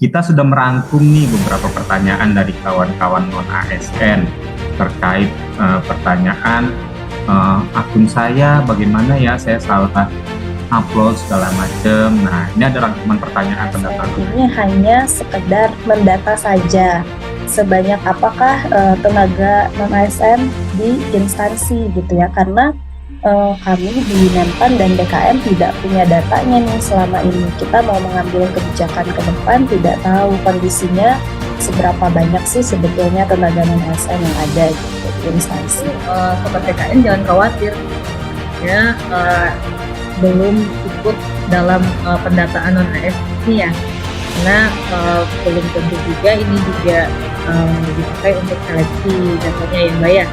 kita sudah merangkum nih beberapa pertanyaan dari kawan-kawan non-ASN terkait pertanyaan akun saya, bagaimana ya saya salah upload segala macam. Nah, ini ada rangkuman pertanyaan pendaftaran. Ini hanya sekedar mendata saja. Sebanyak apakah tenaga non-ASN di instansi gitu ya, karena kami di Menpan dan BKM tidak punya datanya nih selama ini. Kita mau mengambil kebijakan ke depan, tidak tahu kondisinya seberapa banyak sih sebetulnya tenaga non-ASN yang ada gitu, di instansi. Sobat BKM jangan khawatir ya, belum ikut dalam pendataan non-ASN ya, karena belum tentu juga ini juga dipakai untuk seleksi datanya ya Mbak ya.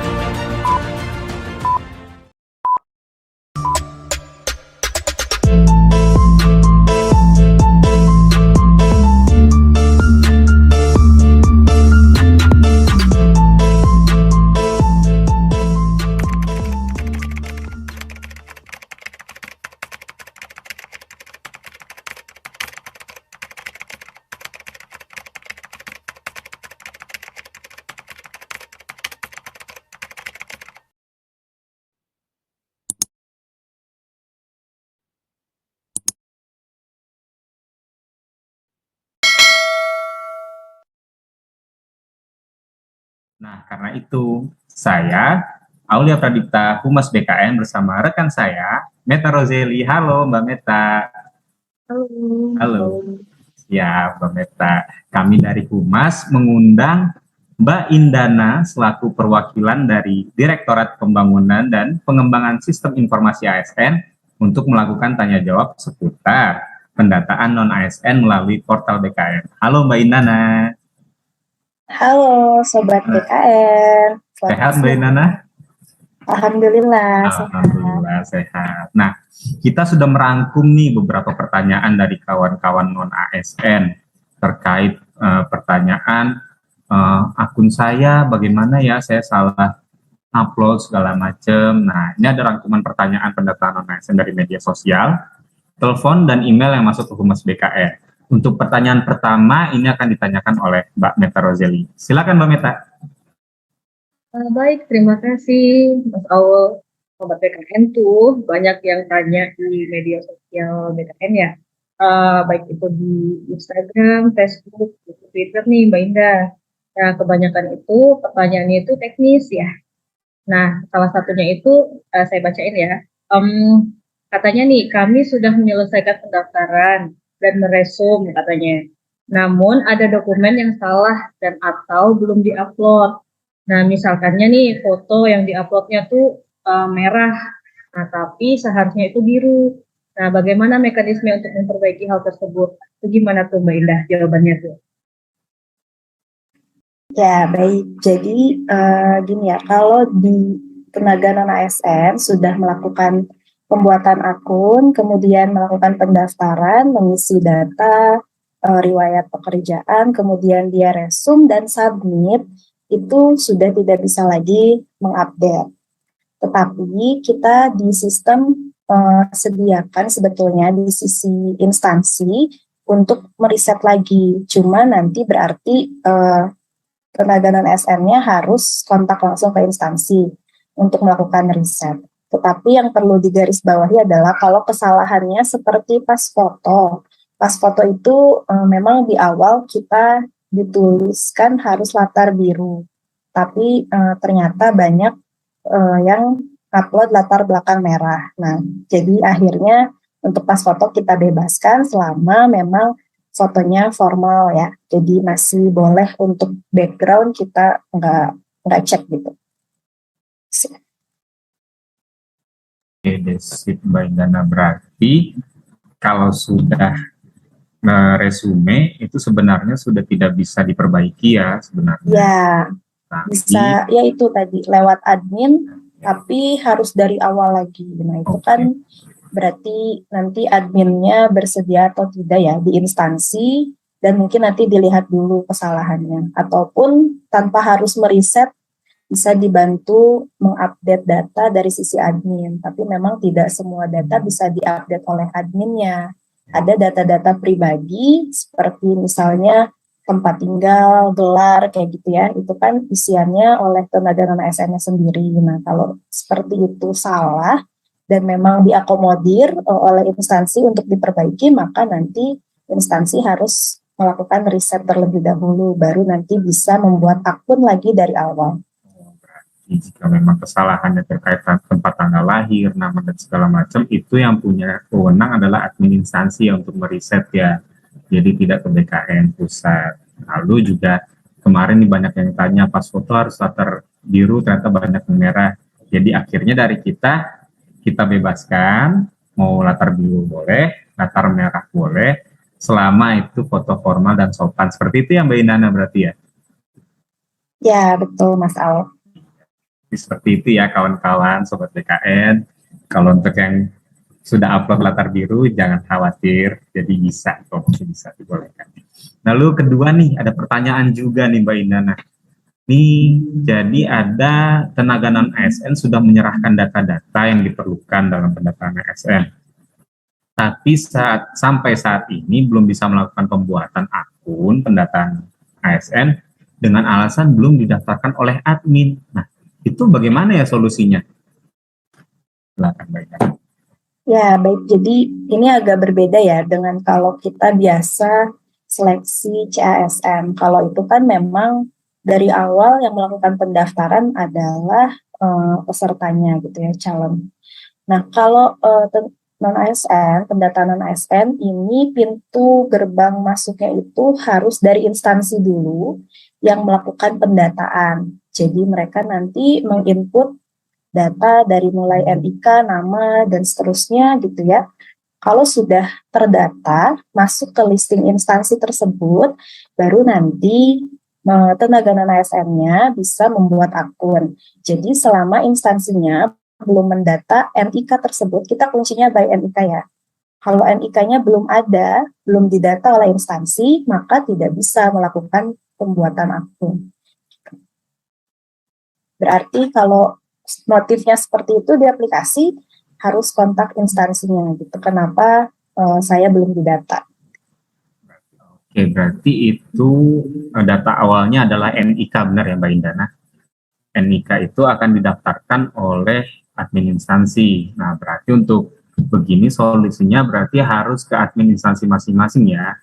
Nah, karena itu saya, Aulia Pradipta, Humas BKN bersama rekan saya, Meta Roseli. Halo Mbak Meta. Halo. Halo. Ya, Mbak Meta. Kami dari Humas mengundang Mbak Indana selaku perwakilan dari Direktorat Pembangunan dan Pengembangan Sistem Informasi ASN untuk melakukan tanya jawab seputar pendataan non-ASN melalui portal BKN. Halo Mbak Indana. Halo Sobat BKN. Sehat Mbak Indana? Alhamdulillah, Alhamdulillah sehat. Nah, kita sudah merangkum nih beberapa pertanyaan dari kawan-kawan non-ASN terkait pertanyaan akun saya, bagaimana ya saya salah upload segala macam. Nah, ini ada rangkuman pertanyaan pendaftaran non-ASN dari media sosial, telepon, dan email yang masuk ke Humas BKN. Untuk pertanyaan pertama, ini akan ditanyakan oleh Mbak Meta Roseli. Silakan Mbak Meta. Baik, terima kasih Mas Aul. Sobat BKN tuh banyak yang tanya di media sosial BKN ya, baik itu di Instagram, Facebook, Twitter nih Mbak Indah. Nah, kebanyakan itu pertanyaannya itu teknis ya. Nah, salah satunya itu saya bacain ya. Katanya nih, kami sudah menyelesaikan pendaftaran dan meresum katanya. Namun ada dokumen yang salah dan atau belum diupload. Nah, misalkannya nih foto yang diuploadnya tuh merah, nah tapi seharusnya itu biru. Nah, bagaimana mekanisme untuk memperbaiki hal tersebut? Itu gimana tuh Mbak Indah jawabannya tuh? Ya, baik. Jadi gini ya, kalau di tenaga non-ASN sudah melakukan pembuatan akun, kemudian melakukan pendaftaran, mengisi data, riwayat pekerjaan, kemudian dia resum dan submit, itu sudah tidak bisa lagi mengupdate. Tetapi kita di sistem sediakan sebetulnya di sisi instansi untuk meriset lagi. Cuma nanti berarti tenaga non-ASN-nya harus kontak langsung ke instansi untuk melakukan riset. Tetapi yang perlu digarisbawahi adalah kalau kesalahannya seperti pas foto. Pas foto itu memang di awal kita dituliskan harus latar biru. Tapi ternyata banyak yang upload latar belakang merah. Nah, jadi akhirnya untuk pas foto kita bebaskan selama memang fotonya formal ya, jadi masih boleh untuk background kita nggak cek gitu. Oke, sip Mbak Indana. Berarti kalau sudah resume itu sebenarnya sudah tidak bisa diperbaiki ya sebenarnya. Ya, bisa ya itu tadi lewat admin, tapi harus dari awal lagi. Nah itu kan berarti nanti adminnya bersedia atau tidak ya di instansi, dan mungkin nanti dilihat dulu kesalahannya, ataupun tanpa harus meriset bisa dibantu mengupdate data dari sisi admin, tapi memang tidak semua data bisa diupdate oleh adminnya. ada data-data pribadi seperti misalnya tempat tinggal, gelar, kayak gitu ya, itu kan isiannya oleh tenaga non-ASN-nya sendiri. Nah, kalau seperti itu salah dan memang diakomodir oleh instansi untuk diperbaiki, maka nanti instansi harus melakukan riset terlebih dahulu, baru nanti bisa membuat akun lagi dari awal. Jika memang kesalahannya terkait tempat tanggal lahir, nama dan segala macam, itu yang punya wewenang adalah admin instansi untuk meriset ya. Jadi tidak ke BKN pusat. Lalu juga kemarin nih banyak yang tanya pas foto harus latar biru, ternyata banyak yang merah. Jadi akhirnya dari kita bebaskan, mau latar biru boleh, latar merah boleh, selama itu foto formal dan sopan. Seperti itu ya Mbak Indana berarti ya? Ya, betul Mas Al. Seperti itu ya kawan-kawan Sobat BKN. Kalau untuk yang sudah upload latar biru jangan khawatir, jadi bisa kok, bisa dibolehkan. Lalu kedua nih ada pertanyaan juga nih Mbak Indana. Nih jadi ada tenaga non ASN sudah menyerahkan data-data yang diperlukan dalam pendataan ASN. Tapi sampai saat ini belum bisa melakukan pembuatan akun pendataan ASN dengan alasan belum didaftarkan oleh admin. Nah, itu bagaimana ya solusinya? Silakan Mbak Ida. Ya, baik. Jadi ini agak berbeda ya dengan kalau kita biasa seleksi CASN. Kalau itu kan memang dari awal yang melakukan pendaftaran adalah pesertanya gitu ya, calon. Nah, kalau non-ASN, pendataan non-ASN ini pintu gerbang masuknya itu harus dari instansi dulu yang melakukan pendataan. Jadi mereka nanti menginput data dari mulai NIK, nama, dan seterusnya gitu ya. Kalau sudah terdata, masuk ke listing instansi tersebut, baru nanti tenaga non-ASN-nya bisa membuat akun. Jadi selama instansinya belum mendata NIK tersebut, kita kuncinya by NIK ya. Kalau NIK-nya belum ada, belum didata oleh instansi, maka tidak bisa melakukan pembuatan akun. Berarti kalau motifnya seperti itu di aplikasi, harus kontak instansinya gitu. Kenapa saya belum didata? Oke, berarti itu data awalnya adalah NIK, benar ya Mbak Indana? NIK itu akan didaftarkan oleh admin instansi. Nah, berarti untuk begini solusinya berarti harus ke admin instansi masing-masing ya?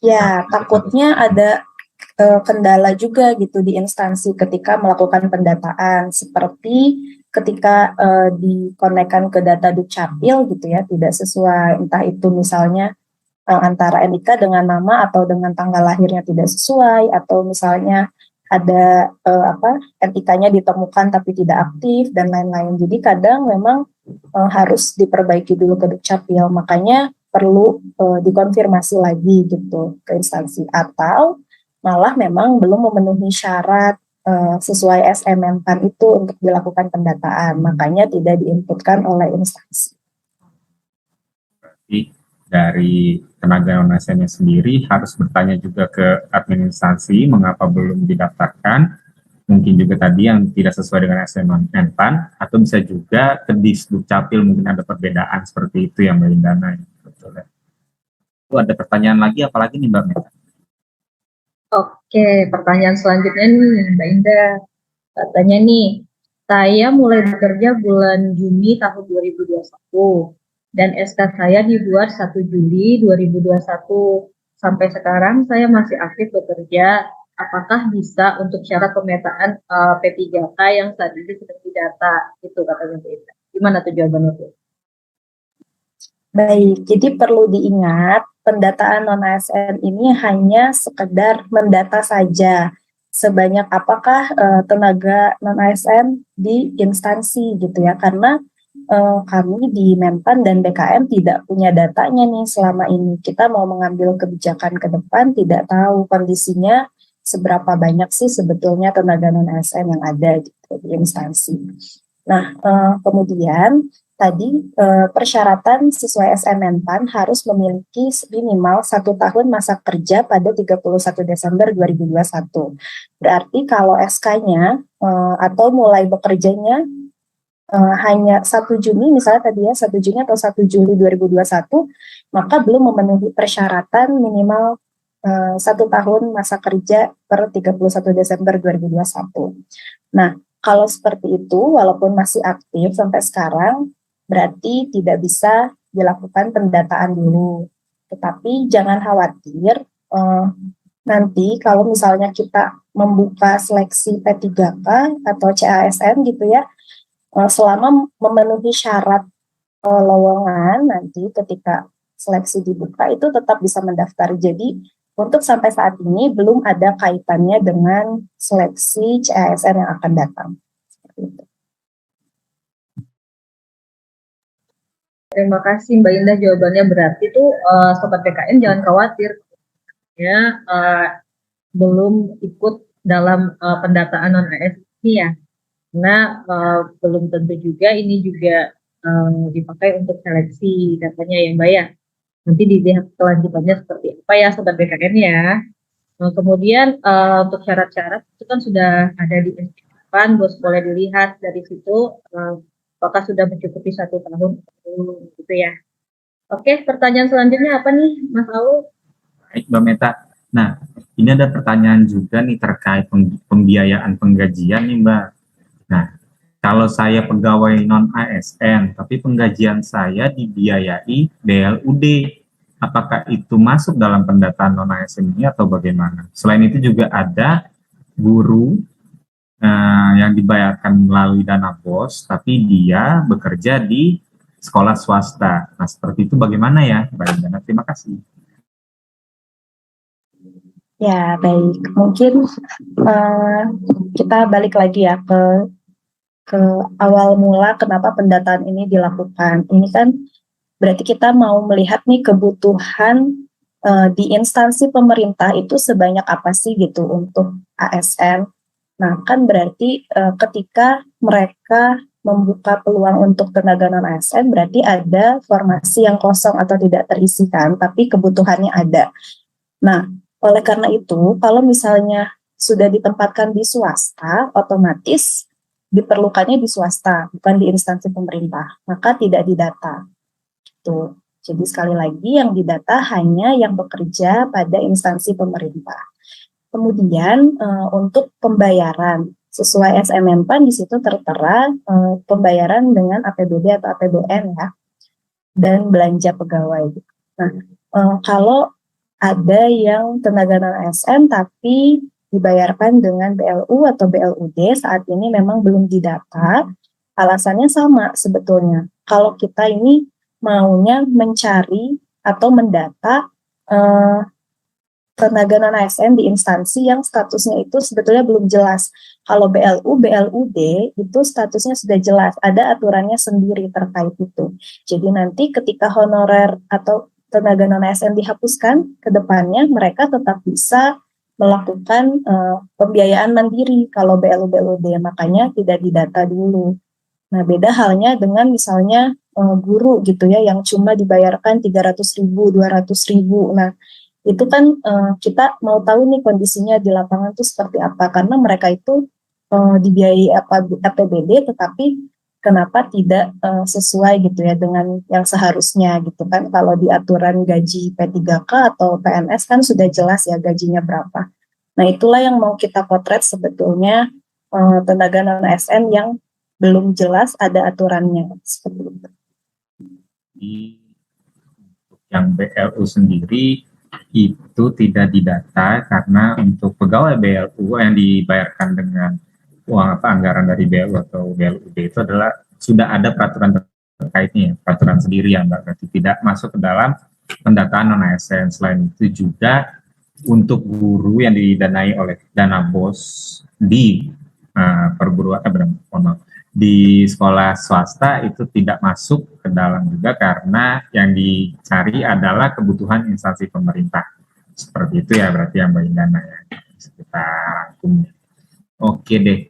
Ya, takutnya ada kendala juga gitu di instansi ketika melakukan pendataan, seperti ketika dikonekkan ke data Dukcapil gitu ya, tidak sesuai, entah itu misalnya antara NIK dengan nama atau dengan tanggal lahirnya tidak sesuai, atau misalnya ada NIK-nya ditemukan tapi tidak aktif dan lain-lain. Jadi kadang memang harus diperbaiki dulu ke Dukcapil, makanya perlu dikonfirmasi lagi gitu ke instansi, atau malah memang belum memenuhi syarat sesuai SMM-PAN itu untuk dilakukan pendataan, makanya tidak diinputkan oleh instansi. Berarti dari tenaga non-ASN sendiri harus bertanya juga ke admin instansi mengapa belum didaftarkan, mungkin juga tadi yang tidak sesuai dengan SMM-PAN, atau bisa juga ke Dukcapil mungkin ada perbedaan seperti itu yang Mbak Indana. Betul ya. Itu ada pertanyaan lagi, apalagi nih Mbak Meta? Oke, pertanyaan selanjutnya nih Mbak Indah. Katanya nih, saya mulai bekerja bulan Juni tahun 2021 dan SK saya dibuat 1 Juli 2021. Sampai sekarang saya masih aktif bekerja. Apakah bisa untuk syarat pemetaan P3K yang saat ini sedang didata? Itu katanya Mbak Indah. Gimana tuh jawabannya tuh? Baik, jadi perlu diingat pendataan non-ASN ini hanya sekedar mendata saja sebanyak apakah tenaga non-ASN di instansi gitu ya, karena kami di Menpan dan BKN tidak punya datanya nih selama ini. Kita mau mengambil kebijakan ke depan, tidak tahu kondisinya seberapa banyak sih sebetulnya tenaga non-ASN yang ada gitu di instansi. Nah, kemudian tadi persyaratan sesuai SMM-PAN harus memiliki minimal 1 tahun masa kerja pada 31 Desember 2021. Berarti kalau SK-nya atau mulai bekerjanya hanya 1 Juni misalnya tadi ya 1 Juni atau 1 Juli 2021, maka belum memenuhi persyaratan minimal 1 tahun masa kerja per 31 Desember 2021. Nah, kalau seperti itu, walaupun masih aktif sampai sekarang, berarti tidak bisa dilakukan pendataan dulu. Tetapi jangan khawatir, nanti kalau misalnya kita membuka seleksi P3K atau CASN gitu ya, selama memenuhi syarat lowongan, nanti ketika seleksi dibuka itu tetap bisa mendaftar. Jadi untuk sampai saat ini belum ada kaitannya dengan seleksi CASN yang akan datang. Seperti itu. Terima kasih Mbak Indah jawabannya. Berarti tuh Sobat BKN jangan khawatir ya, belum ikut dalam pendataan non-AS ini ya, karena belum tentu juga ini juga dipakai untuk seleksi datanya ya Mbak ya. Nanti dilihat kelanjutannya seperti apa ya Sobat BKN ya. Nah, kemudian untuk syarat-syarat itu kan sudah ada di SP8, Bos boleh dilihat dari situ apakah sudah mencukupi 1 tahun gitu ya. Oke, pertanyaan selanjutnya apa nih Mas Aul? Baik, Mbak Meta. Nah, ini ada pertanyaan juga nih terkait pembiayaan penggajian nih, Mbak. Nah, kalau saya pegawai non-ASN, tapi penggajian saya dibiayai BLUD, apakah itu masuk dalam pendataan non-ASN ini atau bagaimana? Selain itu juga ada guru yang dibayarkan melalui dana BOS, tapi dia bekerja di sekolah swasta. Nah, seperti itu bagaimana ya, Mbak Indana? Terima kasih. Ya, baik. Mungkin kita balik lagi ya ke awal mula kenapa pendataan ini dilakukan. Ini kan berarti kita mau melihat nih kebutuhan di instansi pemerintah itu sebanyak apa sih gitu untuk ASN. Nah, kan berarti ketika mereka membuka peluang untuk tenaga non-ASN, berarti ada formasi yang kosong atau tidak terisikan, tapi kebutuhannya ada. Nah, oleh karena itu, kalau misalnya sudah ditempatkan di swasta, otomatis diperlukannya di swasta, bukan di instansi pemerintah, maka tidak didata. Tuh. Jadi sekali lagi yang didata hanya yang bekerja pada instansi pemerintah. Kemudian untuk pembayaran sesuai SMM-PAN di situ tertera pembayaran dengan APBD atau APBN ya, dan belanja pegawai. Nah, kalau ada yang tenaga non-ASN tapi dibayarkan dengan BLU atau BLUD saat ini memang belum didata. Alasannya sama sebetulnya. Kalau kita ini maunya mencari atau mendata tenaga non-ASN di instansi yang statusnya itu sebetulnya belum jelas. Kalau BLU, BLUD itu statusnya sudah jelas, ada aturannya sendiri terkait itu. Jadi nanti ketika honorer atau tenaga non-ASN dihapuskan, ke depannya mereka tetap bisa melakukan pembiayaan mandiri kalau BLU, BLUD, makanya tidak didata dulu. Nah, beda halnya dengan misalnya guru gitu ya, yang cuma dibayarkan 300.000, 200.000. Nah, itu kan kita mau tahu nih kondisinya di lapangan itu seperti apa, karena mereka itu dibiayai APBD tetapi kenapa tidak sesuai gitu ya dengan yang seharusnya gitu kan. Kalau di aturan gaji P3K atau PNS kan sudah jelas ya gajinya berapa. Nah, itulah yang mau kita potret sebetulnya tenaga non-ASN yang belum jelas ada aturannya seperti itu. Yang BLU sendiri itu tidak didata karena untuk pegawai BLU yang dibayarkan dengan uang anggaran dari BLU atau BLUD itu adalah sudah ada peraturan terkaitnya, peraturan sendiri ya Mbak, berarti tidak masuk ke dalam pendataan non-ASN. Selain itu juga untuk guru yang didanai oleh dana BOS di perguruan di sekolah swasta itu tidak masuk ke dalam juga karena yang dicari adalah kebutuhan instansi pemerintah. Seperti itu ya berarti yang Mbak Indana ya. Kita rangkum. Oke deh.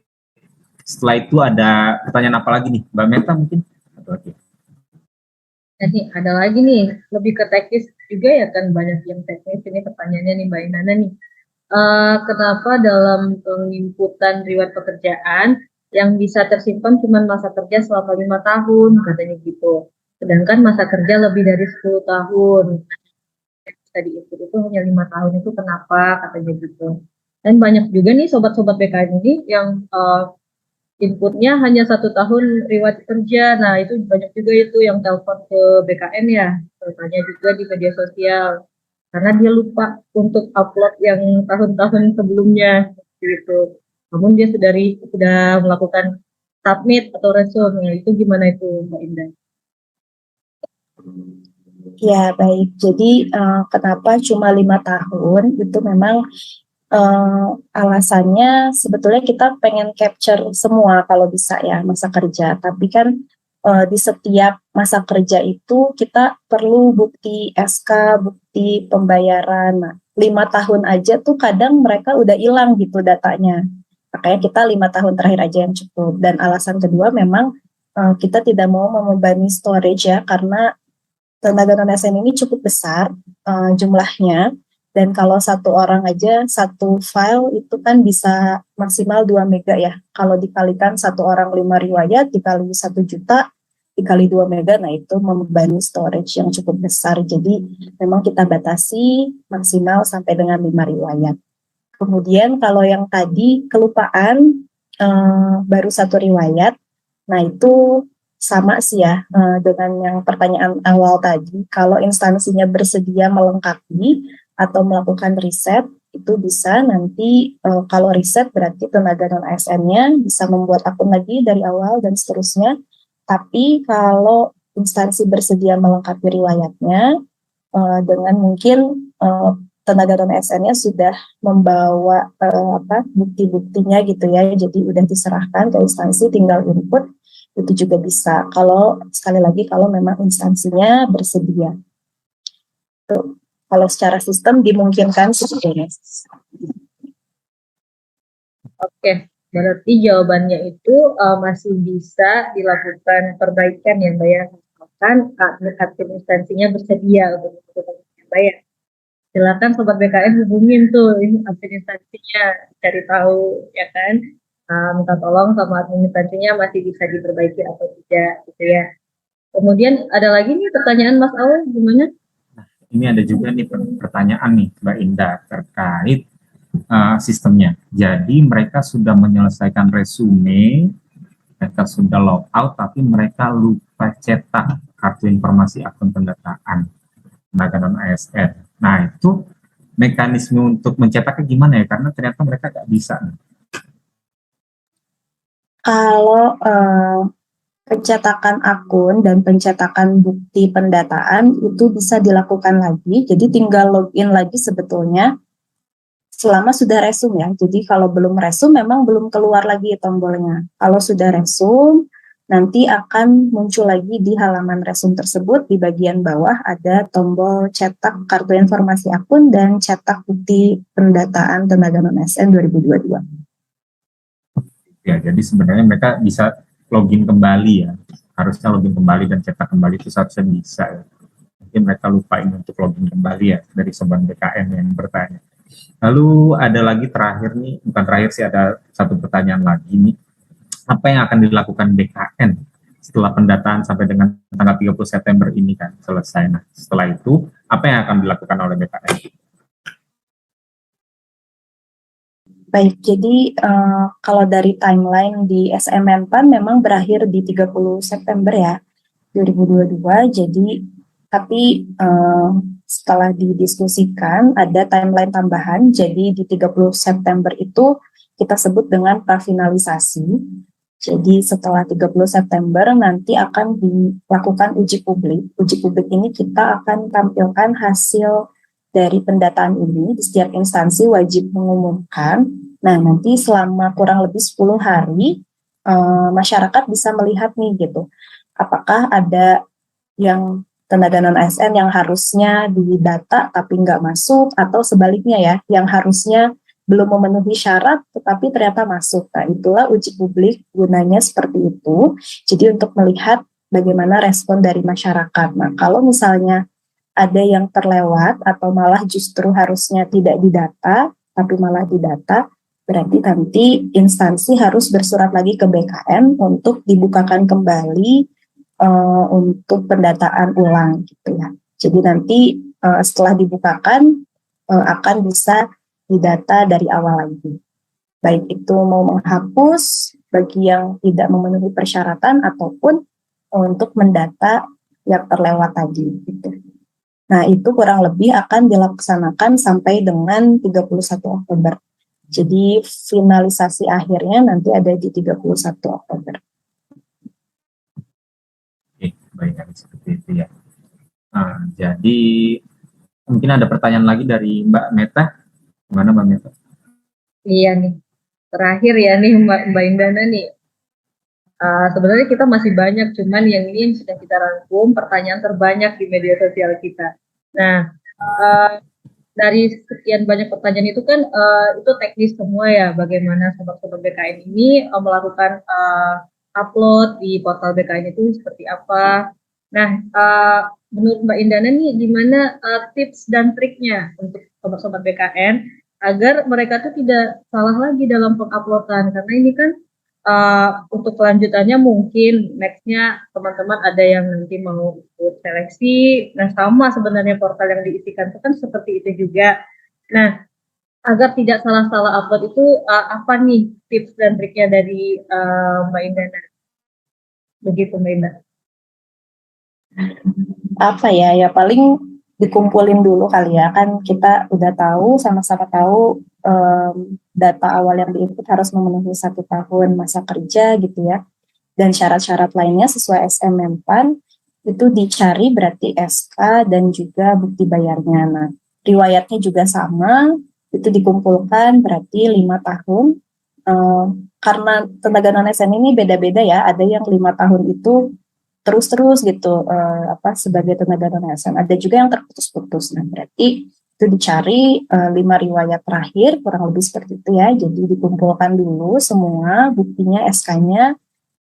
Setelah itu ada pertanyaan apa lagi nih? Mbak Meta mungkin? Atau lagi? Jadi ada lagi nih, lebih ke teknis juga ya kan, banyak yang teknis ini pertanyaannya nih Mbak Indana nih. Kenapa dalam penginputan riwayat pekerjaan yang bisa tersimpan cuma masa kerja selama 5 tahun katanya gitu. Sedangkan masa kerja lebih dari 10 tahun. Yang bisa diinput itu hanya 5 tahun itu kenapa katanya gitu. Dan banyak juga nih sobat-sobat BKN ini yang inputnya hanya 1 tahun riwayat kerja. Nah itu banyak juga itu yang telepon ke BKN ya, tanya juga di media sosial karena dia lupa untuk upload yang tahun-tahun sebelumnya gitu. Namun dia sudah melakukan submit atau resume. Nah, itu gimana itu Mbak Indah? Ya, baik. Jadi kenapa cuma 5 tahun? Itu memang alasannya sebetulnya kita pengen capture semua kalau bisa ya masa kerja. Tapi kan di setiap masa kerja itu kita perlu bukti SK, bukti pembayaran. Nah, 5 tahun aja tuh kadang mereka udah hilang gitu datanya. Makanya kita 5 tahun terakhir aja yang cukup. Dan alasan kedua memang kita tidak mau membebani storage ya, karena tenaga non ASN ini cukup besar jumlahnya, dan kalau satu orang aja satu file itu kan bisa maksimal 2 mega ya. Kalau dikalikan satu orang 5 riwayat dikali 1 juta dikali 2 mega, nah itu membebani storage yang cukup besar. Jadi memang kita batasi maksimal sampai dengan 5 riwayat. Kemudian kalau yang tadi kelupaan baru 1 riwayat, nah itu sama sih ya dengan yang pertanyaan awal tadi. Kalau instansinya bersedia melengkapi atau melakukan riset, itu bisa nanti kalau riset berarti tenaga non ASN-nya bisa membuat akun lagi dari awal dan seterusnya. Tapi kalau instansi bersedia melengkapi riwayatnya dengan mungkin tenaga non ASN-nya sudah membawa bukti-buktinya gitu ya, jadi udah diserahkan ke instansi, tinggal input, itu juga bisa. Kalau sekali lagi kalau memang instansinya bersedia. Tuh, kalau secara sistem dimungkinkan sebetulnya. Oke, berarti jawabannya itu masih bisa dilakukan perbaikan ya Mbak ya, misalkan admin instansinya bersedia untuk melakukan Mbak ya. Silakan sobat BKN hubungin tuh admin instansinya, cari tahu ya kan, minta tolong sama admin instansinya masih bisa diperbaiki atau tidak gitu ya. Kemudian ada lagi nih pertanyaan Mas Aul, gimana? Ini ada juga nih pertanyaan nih Mbak Indah terkait sistemnya. Jadi mereka sudah menyelesaikan resume, mereka sudah log out, tapi mereka lupa cetak kartu informasi akun pendataan tenaga non ASN. Nah itu mekanisme untuk mencetaknya gimana ya? Karena ternyata mereka nggak bisa. Kalau pencetakan akun dan pencetakan bukti pendataan itu bisa dilakukan lagi, jadi tinggal login lagi sebetulnya selama sudah resume ya. Jadi kalau belum resume memang belum keluar lagi tombolnya. Kalau sudah resume nanti akan muncul lagi di halaman resume tersebut, di bagian bawah ada tombol cetak kartu informasi akun dan cetak bukti pendataan tenaga non ASN 2022. Ya, jadi sebenarnya mereka bisa login kembali ya, harusnya login kembali dan cetak kembali itu seharusnya bisa ya. Mungkin mereka lupain untuk login kembali ya, dari sobat BKN yang bertanya. Lalu ada lagi terakhir nih, bukan terakhir sih, ada satu pertanyaan lagi nih. Apa yang akan dilakukan BKN setelah pendataan sampai dengan tanggal 30 September ini kan selesai. Nah, setelah itu apa yang akan dilakukan oleh BKN? Baik, jadi kalau dari timeline di SMNPAN memang berakhir di 30 September ya, 2022. Jadi, tapi setelah didiskusikan ada timeline tambahan, jadi di 30 September itu kita sebut dengan prafinalisasi. Jadi setelah 30 September nanti akan dilakukan uji publik. Uji publik ini kita akan tampilkan hasil dari pendataan ini, di setiap instansi wajib mengumumkan. Nah, nanti selama kurang lebih 10 hari, masyarakat bisa melihat nih gitu, apakah ada yang tenaga non ASN yang harusnya didata tapi nggak masuk, atau sebaliknya ya, yang harusnya belum memenuhi syarat tetapi ternyata masuk. Nah, itulah uji publik, gunanya seperti itu. Jadi untuk melihat bagaimana respon dari masyarakat. Nah, kalau misalnya ada yang terlewat atau malah justru harusnya tidak didata tapi malah didata, Berarti nanti instansi harus bersurat lagi ke BKN untuk dibukakan kembali untuk pendataan ulang gitu ya. Jadi nanti setelah dibukakan akan bisa didata dari awal lagi. Baik itu mau menghapus bagi yang tidak memenuhi persyaratan ataupun untuk mendata yang terlewat tadi gitu. Nah, itu kurang lebih akan dilaksanakan sampai dengan 31 Oktober. Jadi finalisasi akhirnya nanti ada di 31 Oktober. Oke, baik, seperti itu ya. Jadi mungkin ada pertanyaan lagi dari Mbak Meta. Gimana Mbak Meta? Iya nih, terakhir ya nih Mbak Indana nih. Sebenarnya kita masih banyak, cuman yang ini yang sudah kita rangkum pertanyaan terbanyak di media sosial kita. Nah, dari sekian banyak pertanyaan itu kan itu teknis semua ya, bagaimana sobat-sobat BKN ini melakukan upload di portal BKN itu seperti apa. Nah, menurut Mbak Indana nih, gimana tips dan triknya untuk sobat-sobat BKN agar mereka tuh tidak salah lagi dalam penguploadan, karena ini kan untuk kelanjutannya mungkin nextnya teman-teman ada yang nanti mau ikut seleksi. Nah, sama sebenarnya portal yang diisikan itu kan seperti itu juga. Nah, agar tidak salah-salah upload itu apa nih tips dan triknya dari Mbak Indana? Begitu Mbak Indana. Apa ya, ya paling dikumpulin dulu kali ya, kan kita udah tahu, sama-sama tahu data awal yang diinput harus memenuhi 1 tahun masa kerja gitu ya, dan syarat-syarat lainnya sesuai SMM-PAN itu dicari, berarti SK dan juga bukti bayarnya. Nah, riwayatnya juga sama, itu dikumpulkan berarti 5 tahun, karena tenaga non-ASN ini beda-beda ya, ada yang 5 tahun itu terus-terus gitu sebagai tenaga non-ASN. Ada juga yang terputus-putus. Nah, berarti itu dicari 5 riwayat terakhir, kurang lebih seperti itu ya. Jadi dikumpulkan dulu semua buktinya, SK-nya,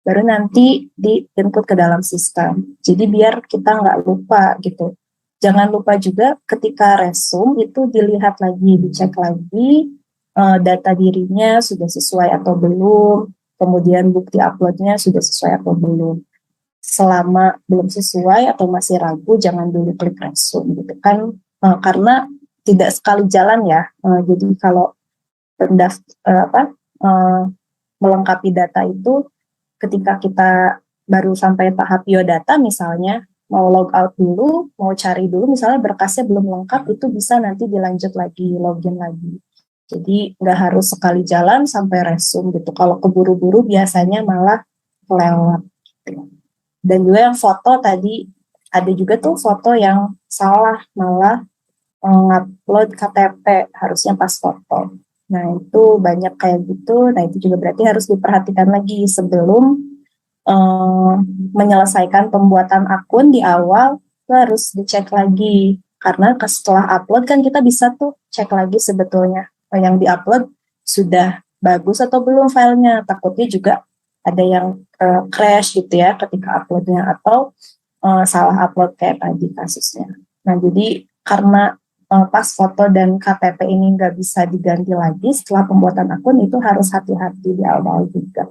baru nanti di-input ke dalam sistem. Jadi biar kita nggak lupa gitu. Jangan lupa juga ketika resume itu dilihat lagi, dicek lagi data dirinya sudah sesuai atau belum, kemudian bukti uploadnya sudah sesuai atau belum. Selama belum sesuai atau masih ragu, jangan dulu klik resume gitu kan, karena tidak sekali jalan ya. Jadi kalau melengkapi data itu ketika kita baru sampai tahap biodata misalnya, mau log out dulu, mau cari dulu misalnya berkasnya belum lengkap, itu bisa nanti dilanjut lagi, login lagi. Jadi nggak harus sekali jalan sampai resume gitu. Kalau keburu-buru biasanya malah kelewat gitu. Dan juga yang foto tadi, ada juga tuh foto yang salah, malah ngupload KTP, harusnya pas foto. Nah, itu banyak kayak gitu. Nah, itu juga berarti harus diperhatikan lagi sebelum menyelesaikan pembuatan akun di awal, itu harus dicek lagi. Karena setelah upload kan kita bisa tuh cek lagi sebetulnya yang diupload sudah bagus atau belum filenya. Takutnya juga ada yang crash gitu ya ketika uploadnya, atau salah upload kayak tadi kasusnya. Nah, jadi karena pas foto dan KTP ini nggak bisa diganti lagi setelah pembuatan akun, itu harus hati-hati di awal juga.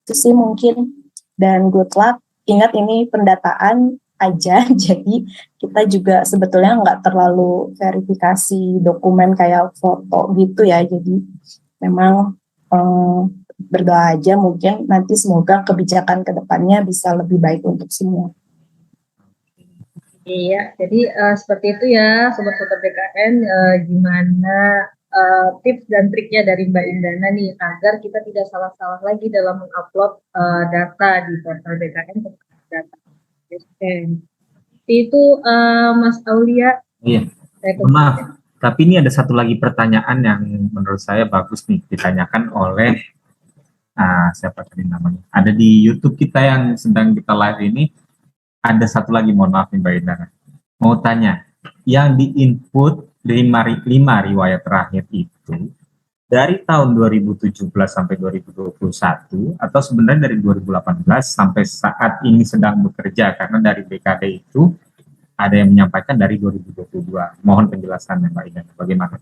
Itu sih mungkin, dan good luck. Ingat ini pendataan aja, jadi kita juga sebetulnya nggak terlalu verifikasi dokumen kayak foto gitu ya, jadi memang berdoa aja, mungkin nanti semoga kebijakan kedepannya bisa lebih baik untuk semua. Iya, jadi seperti itu ya sobat-sobat BKN, gimana tips dan triknya dari Mbak Indana nih agar kita tidak salah-salah lagi dalam mengupload data di portal BKN ke data BKN. Itu Mas Aulia. Iya. Maaf, tapi ini ada satu lagi pertanyaan yang menurut saya bagus nih ditanyakan oleh siapa tadi namanya? Ada di YouTube kita yang sedang kita live ini. Ada satu lagi, mohon maaf nih Mbak Indana. Mau tanya, yang di-input 5 riwayat terakhir itu dari tahun 2017 sampai 2021 atau sebenarnya dari 2018 sampai saat ini sedang bekerja, karena dari BKD itu ada yang menyampaikan dari 2022. Mohon penjelasannya Mbak Indana, bagaimana?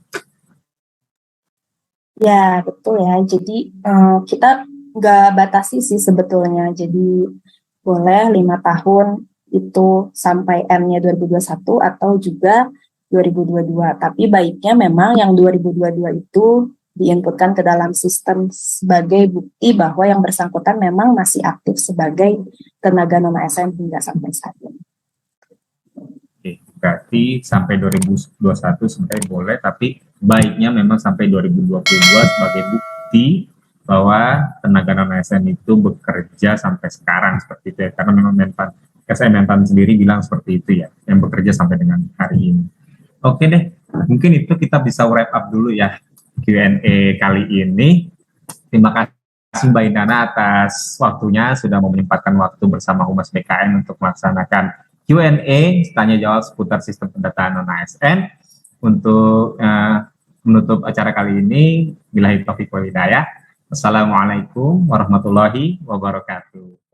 Ya, betul ya. Jadi kita nggak batasi sih sebetulnya. Jadi boleh 5 tahun itu sampai M-nya 2021 atau juga 2022. Tapi baiknya memang yang 2022 itu diinputkan ke dalam sistem sebagai bukti bahwa yang bersangkutan memang masih aktif sebagai tenaga non ASN hingga sampai saat ini. Oke, berarti sampai 2021 sebenarnya boleh, tapi baiknya memang sampai 2022 sebagai bukti bahwa tenaga non ASN itu bekerja sampai sekarang seperti itu ya. Karena memang Menpan sendiri bilang seperti itu ya, yang bekerja sampai dengan hari ini. Oke deh, mungkin itu kita bisa wrap up dulu ya Q&A kali ini. Terima kasih Mbak Indana atas waktunya sudah mau menyempatkan waktu bersama Humas BKN untuk melaksanakan Q&A, tanya jawab seputar sistem pendataan non ASN. Untuk menutup acara kali ini, billahi taufiq wal hidayah. Wassalamualaikum warahmatullahi wabarakatuh.